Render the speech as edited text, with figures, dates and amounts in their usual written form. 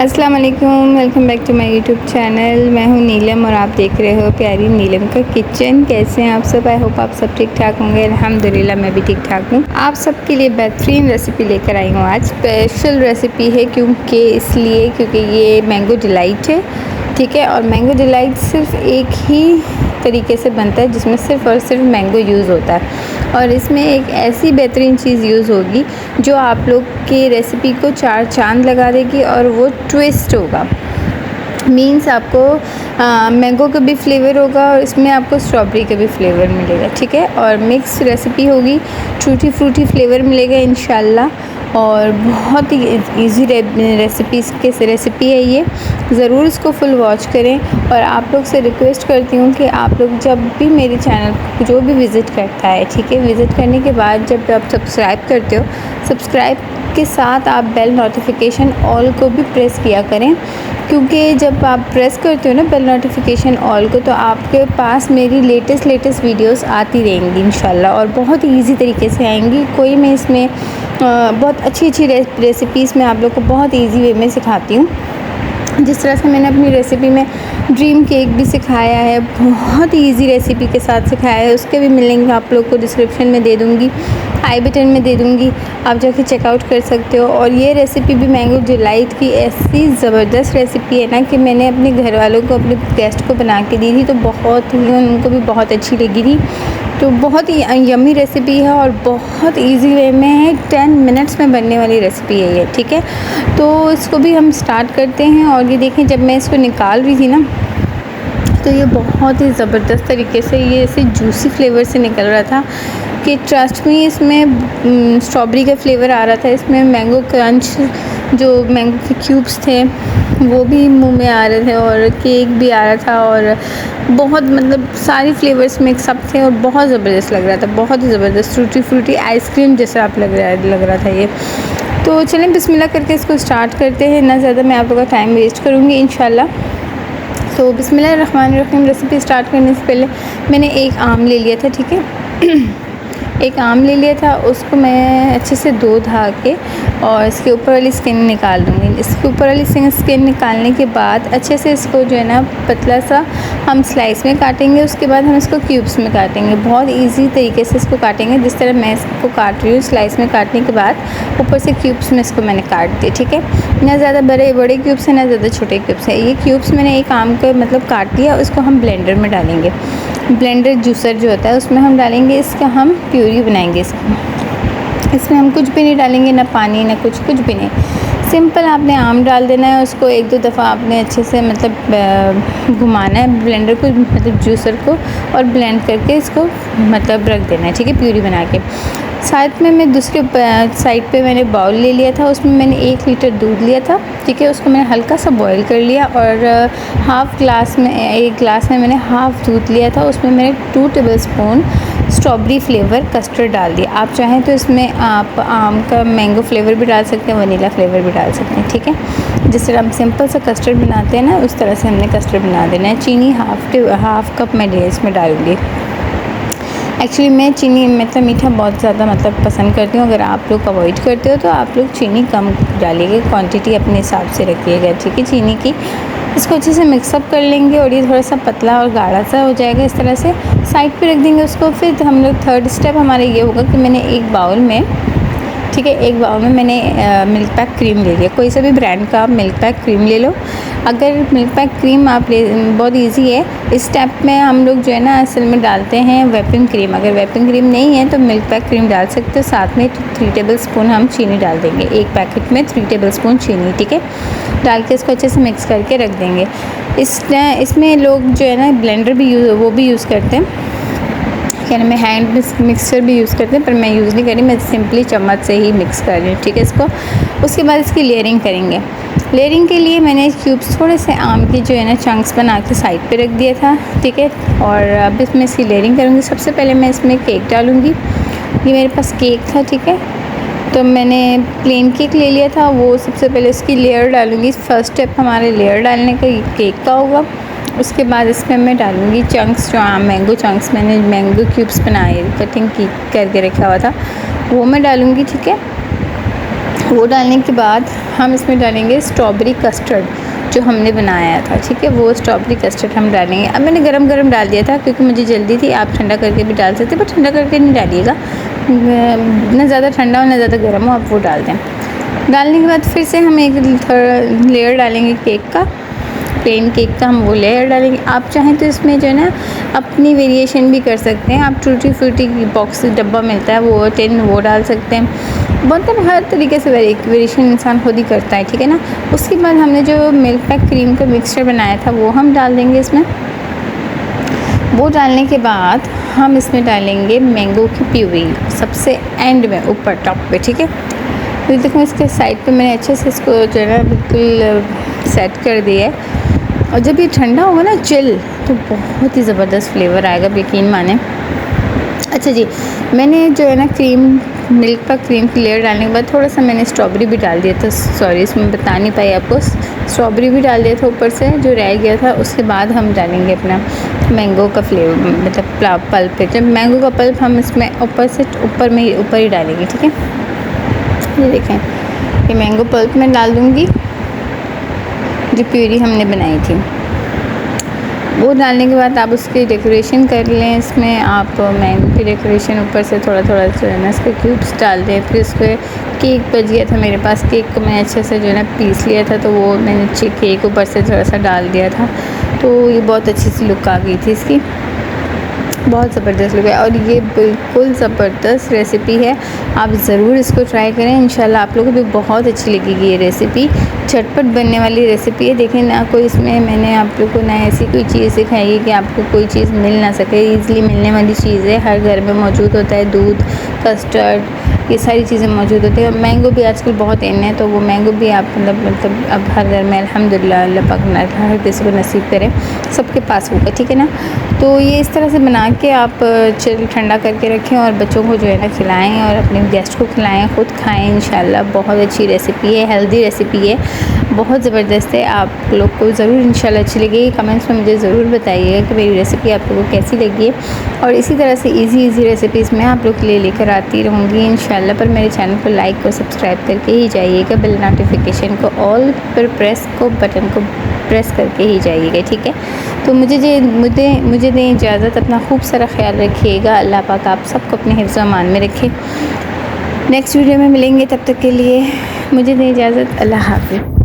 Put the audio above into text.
अस्सलाम वालेकुम, welcome back to my YouTube channel. मैं हूं नीलम और आप देख रहे हो प्यारी नीलम का किचन। कैसे हैं आप सब? आई होप आप सब ठीक ठाक होंगे। अल्हम्दुलिल्लाह मैं भी ठीक ठाक हूं। आप सबके लिए बेहतरीन रेसिपी लेकर आई हूं। आज स्पेशल रेसिपी है क्योंकि ये मैंगो डिलाइट है, ठीक है। और मैंगो डिलाइट सिर्फ एक ही तरीके से बनता है जिसमें सिर्फ़ और सिर्फ मैंगो यूज़ होता है, और इसमें एक ऐसी बेहतरीन चीज़ यूज़ होगी जो आप लोग की रेसिपी को चार चांद लगा देगी, और वो ट्विस्ट होगा। मीन्स आपको मैंगो का भी फ्लेवर होगा और इसमें आपको स्ट्रॉबेरी का भी फ्लेवर मिलेगा, ठीक है। और मिक्स रेसिपी होगी, टूटी फ्रूटी फ्लेवर मिलेगा इंशाल्लाह। और बहुत ही इजी रेसिपी है ये। ज़रूर इसको फुल वॉच करें। और आप लोग से रिक्वेस्ट करती हूँ कि आप लोग जब भी मेरे चैनल को जो भी विज़िट करता है, ठीक है, विज़िट करने के बाद जब आप सब्सक्राइब करते हो, सब्सक्राइब के साथ आप बेल नोटिफिकेशन ऑल को भी प्रेस किया करें, क्योंकि जब आप प्रेस करते हो ना बेल नोटिफिकेशन ऑल को, तो आपके पास मेरी लेटेस्ट वीडियोस आती रहेंगी इंशाल्लाह, और बहुत ही ईजी तरीके से आएंगी। कोई मैं इसमें बहुत अच्छी रेसिपीज़ मैं आप लोग को बहुत ईजी वे में सिखाती हूँ। जिस तरह से मैंने अपनी रेसिपी में ड्रीम केक भी सिखाया है, बहुत ही ईजी रेसिपी के साथ सिखाया है। उसके भी मिलेंगे आप लोग को, डिस्क्रिप्शन में दे दूँगी, आई बटन में दे दूँगी, आप जाके चेकआउट कर सकते हो। और ये रेसिपी भी मैंगो डिलाइट की ऐसी ज़बरदस्त रेसिपी है ना कि मैंने अपने घर वालों को, अपने गेस्ट को बना के दी थी, तो बहुत ही उनको भी बहुत अच्छी लगी थी। तो बहुत ही यम्मी रेसिपी है और बहुत इजी वे में है, 10 मिनट्स में बनने वाली रेसिपी है ये, ठीक है। तो इसको भी हम स्टार्ट करते हैं। और ये देखें, जब मैं इसको निकाल रही थी ना, तो ये बहुत ही ज़बरदस्त तरीके से ये ऐसे जूसी फ्लेवर से निकल रहा था कि ट्रस्ट मी, इसमें स्ट्रॉबेरी का फ्लेवर आ रहा था, इसमें मैंगो क्रंच, जो मैंगो के क्यूब्स थे वो भी मुंह में आ रहे थे, और केक भी आ रहा था, और बहुत मतलब सारी फ्लेवर्स मिक्सअप थे और बहुत ज़बरदस्त लग रहा था, बहुत ही ज़बरदस्त टूटी फ्रूटी आइसक्रीम जैसा आप लग रहा था ये। तो चलें बिस्मिल्लाह करके इसको स्टार्ट करते हैं, ना ज़्यादा मैं आप लोगों का टाइम वेस्ट करूँगी इंशाल्लाह। तो बिस्मिल्लाहिर्रहमानिर्रहीम। रेसिपी स्टार्ट करने से पहले मैंने एक आम ले लिया था, ठीक है। एक आम ले लिया था, उसको मैं अच्छे से धो के और इसके ऊपर वाली स्किन निकाल दूँगी। इसके ऊपर वाली स्किन निकालने के बाद अच्छे से इसको जो है ना पतला सा हम स्लाइस में काटेंगे। उसके बाद हम इसको क्यूब्स में काटेंगे, बहुत इजी तरीके से इसको काटेंगे, जिस तरह मैं इसको काट रही हूँ। स्लाइस में काटने के बाद ऊपर से क्यूब्स में इसको मैंने काट दिया, ठीक है। ना ज़्यादा बड़े क्यूब्स हैं, ना ज़्यादा छोटे क्यूब्स हैं। ये क्यूब्स मैंने एक आम का मतलब काट दिया, उसको हम ब्लेंडर में डालेंगे। ब्लेंडर जूसर जो होता है उसमें हम डालेंगे, इसका हम प्यूरी बनाएंगे। इसमें हम कुछ भी नहीं डालेंगे, ना पानी ना कुछ भी नहीं। सिंपल आपने आम डाल देना है, उसको एक दो दफ़ा आपने अच्छे से मतलब घुमाना है ब्लेंडर को, मतलब जूसर को, और ब्लेंड करके इसको मतलब रख देना है, ठीक है, प्यूरी बना के। साथ में मैं दूसरे साइड पे मैंने बाउल ले लिया था, उसमें मैंने 1 लीटर दूध लिया था, ठीक है। उसको मैंने हल्का सा बॉईल कर लिया, और एक गिलास में मैंने हाफ़ दूध लिया था, उसमें मैंने 2 टेबलस्पून स्ट्रॉबेरी फ्लेवर कस्टर्ड डाल दिया। आप चाहें तो इसमें आप आम का मैंगो फ्लेवर भी डाल सकते हैं, वनीला फ्लेवर भी डाल सकते हैं, ठीक है। जिस तरह हम सिंपल सा कस्टर्ड बनाते हैं ना, उस तरह से हमने कस्टर्ड बना देना है। चीनी हाफ़ कप मैं इसमें डालूँगी। एक्चुअली मैं चीनी मतलब मीठा बहुत ज़्यादा मतलब पसंद करती हूँ। अगर आप लोग अवॉइड करते हो तो आप लोग चीनी कम डालिएगा, क्वांटिटी अपने हिसाब से रखिएगा, ठीक है, चीनी की। इसको अच्छे से मिक्सअप कर लेंगे और ये थोड़ा सा पतला और गाढ़ा सा हो जाएगा। इस तरह से साइड पे रख देंगे उसको। फिर हम लोग थर्ड स्टेप हमारा ये होगा कि मैंने एक बाउल में, ठीक है, एक बाउल में मैंने मिल्क पैक क्रीम ले लिया। कोई सा भी ब्रांड का आप मिल्क पैक क्रीम ले लो। अगर मिल्क पैक क्रीम आप ले, बहुत इजी है। इस स्टेप में हम लोग जो है ना असल में डालते हैं व्हिपिंग क्रीम। अगर व्हिपिंग क्रीम नहीं है तो मिल्क पैक क्रीम डाल सकते हो। साथ में 3 टेबलस्पून हम चीनी डाल देंगे, एक पैकेट में 3 टेबलस्पून चीनी, ठीक है। डाल के इसको अच्छे से मिक्स करके रख देंगे। इसमें लोग जो है ना ब्लेंडर भी यूज़ करते हैं, क्या नाम है, हैंड मिक्सर भी यूज़ करते हैं, पर मैं यूज़ नहीं कर रही, मैं सिंपली चम्मच से ही मिक्स कर रही हूँ, ठीक है, इसको। उसके बाद इसकी लेयरिंग करेंगे। लेयरिंग के लिए मैंने क्यूब्स थोड़े से आम की जो है ना चंक्स बना के साइड पे रख दिया था, ठीक है। और अब इसमें इसकी लेयरिंग करूँगी। सबसे पहले मैं इसमें केक डालूँगी। ये मेरे पास केक था, ठीक है, तो मैंने प्लेन केक ले लिया था। वो सबसे पहले इसकी लेयर डालूँगी। फर्स्ट स्टेप हमारे लेयर डालने का केक का होगा। उसके बाद इसमें मैं डालूँगी चंक्स, जो मैंगो चंक्स मैंने मैंगो क्यूब्स बनाए कटिंग करके रखा हुआ था, वो मैं डालूँगी, ठीक है। वो डालने के बाद हम इसमें डालेंगे स्ट्रॉबेरी कस्टर्ड जो हमने बनाया था, ठीक है। वो स्ट्रॉबेरी कस्टर्ड हम डालेंगे। अब मैंने गरम गरम डाल दिया था क्योंकि मुझे जल्दी थी। आप ठंडा करके भी डाल सकते हैं, पर ठंडा करके नहीं डालिएगा, ना ज़्यादा ठंडा हो ना ज़्यादा गर्म हो, आप वो डाल दें। डालने के बाद फिर से हम एक लेयर डालेंगे केक का, प्लेन केक का हम वो लेयर डालेंगे। आप चाहें तो इसमें जो है ना अपनी वेरिएशन भी कर सकते हैं। आप टूटी फ्रूटी बॉक्स डब्बा मिलता है वो 10 वो डाल सकते हैं। मतलब हर तरीके से वेरिएशन इंसान खुद ही करता है, ठीक है ना। उसके बाद हमने जो मिल्क पैक क्रीम का मिक्सचर बनाया था वो हम डाल देंगे इसमें। वो डालने के बाद हम इसमें डालेंगे मैंगो की प्यूरी सबसे एंड में, ऊपर टॉप पे, ठीक है। तो देखो इसके साइड पे मैंने अच्छे से इसको जो है ना बिल्कुल सेट कर दिया है। और जब ये ठंडा होगा ना चिल, तो बहुत ही ज़बरदस्त फ्लेवर आएगा, यकीन माने। अच्छा जी, मैंने जो है ना मिल्क पैक क्रीम की लेयर डालने के बाद थोड़ा सा मैंने स्ट्रॉबेरी भी डाल दिया था। सॉरी, इसमें बता नहीं पाई आपको, स्ट्रॉबेरी भी डाल दिया था ऊपर से जो रह गया था। उसके बाद हम डालेंगे अपना मैंगो का फ्लेवर, मतलब पल्प। जब मैंगो का पल्प हम इसमें ऊपर ही डालेंगे, ठीक है। ये देखें, ये मैंगो पल्प मैं डाल दूँगी जो प्यूरी हमने बनाई थी। वो डालने के बाद आप उसकी डेकोरेशन कर लें। इसमें आप मैंगो की डेकोरेशन ऊपर से थोड़ा थोड़ा जो है ना इसके क्यूब्स डाल दें। फिर उसके केक बच गया था मेरे पास, केक को मैं अच्छे से जो है ना पीस लिया था, तो वो मैंने केक ऊपर से थोड़ा सा डाल दिया था। तो ये बहुत अच्छी सी लुक आ गई थी इसकी, बहुत ज़बरदस्त लुक है। और ये बिल्कुल ज़बरदस्त रेसिपी है, आप ज़रूर इसको ट्राई करें। इंशाल्लाह आप लोगों को भी बहुत अच्छी लगेगी ये रेसिपी। झटपट बनने वाली रेसिपी है। देखें ना, कोई इसमें मैंने आप लोगों को ना ऐसी कोई चीज़ सिखाई है कि आपको कोई चीज़ मिल ना सके। ईज़िली मिलने वाली चीज़ है, हर घर में मौजूद होता है। दूध, कस्टर्ड, ये सारी चीज़ें मौजूद होती हैं। मैंगो भी आजकल बहुत इन है, तो वो मैंगो भी आप मतलब अब हर घर में अल्हम्दुलिल्लाह अल्लाह पाक हर किसी को नसीब करे, सबके पास होगा, ठीक है ना। तो ये इस तरह से बना के आप चिल ठंडा करके रखें और बच्चों को जो है ना खिलाएं और अपने गेस्ट को खिलाएं, ख़ुद खाएं। इंशाल्लाह बहुत अच्छी रेसिपी है, हेल्दी रेसिपी है, बहुत ज़बरदस्त है। आप लोग को ज़रूर इंशाल्लाह अच्छी लगेगी। कमेंट्स में मुझे ज़रूर बताइएगा कि मेरी रेसिपी आप लोगों को कैसी लगी है। और इसी तरह से इजी रेसिपीज़ मैं आप लोग के लिए लेकर आती रहूँगी इंशाल्लाह। पर मेरे चैनल को लाइक और सब्सक्राइब करके ही जाइएगा, बेल नोटिफिकेशन को ऑल पर बटन को प्रेस करके ही जाइएगा, ठीक है। तो मुझे दें इजाज़त। अपना खूब सारा ख्याल रखिएगा। अल्लाह पाक आप सबको अपने हिफ्ज़ व अमान में रखे। नेक्स्ट वीडियो में मिलेंगे, तब तक के लिए मुझे दें इजाज़त। अल्लाह हाफ़िज़।